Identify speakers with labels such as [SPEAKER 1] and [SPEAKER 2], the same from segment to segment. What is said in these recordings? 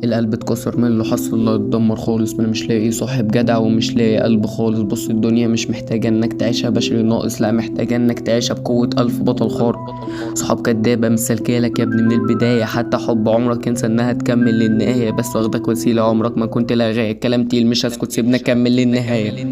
[SPEAKER 1] القلب اتكسر من اللي حصل، الله اتدمر خالص. ما انا مش لاقي صاحب جدع ومش لاقي قلب خالص. بص الدنيا مش محتاجة انك تعيشها بشري ناقص، لا محتاجة انك تعيشها بقوة 1000 بطل خارق. صحاب كدابة مسلكالك يا ابني من البداية، حتى حب عمرك انسى انها تكمل للنهاية، بس واخدك وسيلة عمرك ما كنت لاغاية. الكلام تقيل مش هسكت سيبنا كمل للنهاية.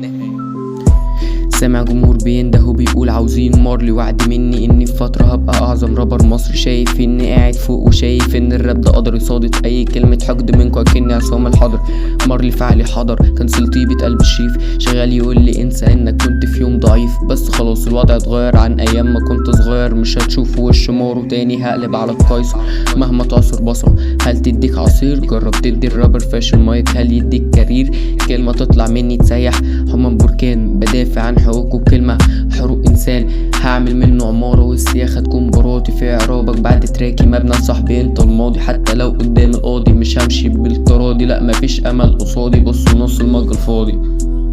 [SPEAKER 1] سامع جمهور بينده وبيقول عاوزين مارلي، وعد مني اني في فترة هبقى اعظم رابر مصري. شايف اني قاعد فوق وشايف ان الراب ده قدر يصادف اي كلمة حقد منكوا اكني عصام الحضر. مارلي فعلي حضر كان طيبة قلب الشريف، شغال يقول لي انسى انك كنت في يوم ضعيف، بس خلاص الوضع اتغير عن ايام ما كنت صغير. مش هتشوف وش مارو تاني هقلب على القيصر، مهما تعصر بصره هل تديك عصير. جرب تدي الرابر فاشل مايك هل يديك كارير. كلمة تطلع مني تسيح حمام بركان، بدافع عن حقوقه بكلمة حقوق انسان. هعمل منه عمارة والسياخة تكون براتي في اعرابك بعد تراكي مبنى صاحبي انت الماضي. حتى لو قدام القاضي مش همشي بالتراضي، لا مفيش امل قصادي، بص نص المج الفاضي.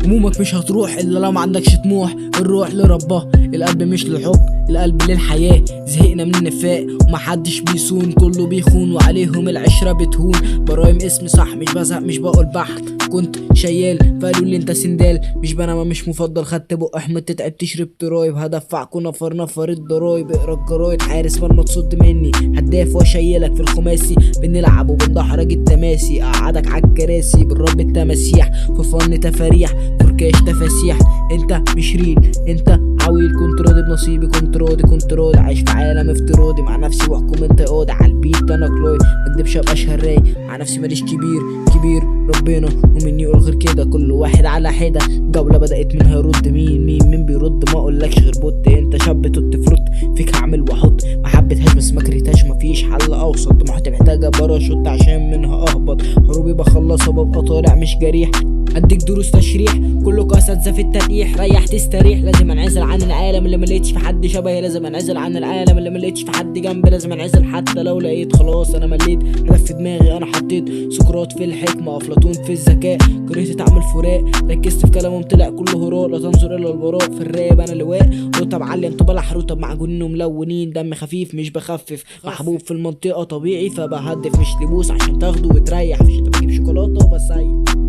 [SPEAKER 2] همومك مش هتروح الا لو ما عندكش طموح. الروح لربها، القلب مش للحب، القلب للحياة. زهقنا من النفاق ومحدش بيصون، كله بيخون وعليهم العشرة بتهون. برايم اسمي صح مش بزهق مش بقول بحت، كنت شيال فقالوا لي انت سندال. مش بنما مش مفضل خدت بق احمد تتعب تشرب ترايب. هدفعكوا نفر الضرايب، اقرا الجرايد حارس مرمى تصد مني. هداف واشيلك في الخماسي، بنلعب وبندحرج التماسي. اقعدك عالكراسي بالرب التماسيح، في فن تفاريح فركاش تفاسيح. انت مش ريل انت عويل، كنت راضي بنصيبي كنت راضي عايش في عالم افتراضي مع نفسي واحكم انت قاضي عالبيت. انا كلاي مكدبش ابقى شهراي مع نفسي ماليش كبير ربنا ومني يقول غير كده. كل واحد على حده جولة بدأت منها يرد. مين بيرد ما اقولكش غير بوت. انت شاب توت فروت فيك هعمل واحط، ما حبيتهاش بس ما كرهتهاش مفيش حل اوسط. طموحاتي محتاجة باراشوت عشان منها اهبط، حروبي بخلصها ببقى طالع مش جريح. اديك دروس تشريح كلكوا اساتذه في التلقيح، ريح تستريح. لازم انعزل عن العالم اللي ملقتش في حد شبهي، لازم انعزل عن العالم اللي ملقتش في حد جنبي. لازم انعزل حتى لو لقيت خلاص انا مليت. هدف في دماغي انا حطيت سقراط في الحكمه، افلاطون في الذكاء. كرهت تعمل فراق ركزت في كلامهم طلع كله هراء. لا تنظر الا الوراء في الراب انا لواء. رطب علم طبلح رطب معجونين وملونين، دم خفيف مش بخفف. محبوب في المنطقه طبيعي فبهدف مش لبوس عشان تاخده وتريح. مش انت بجيب شوكولاته وبسيح.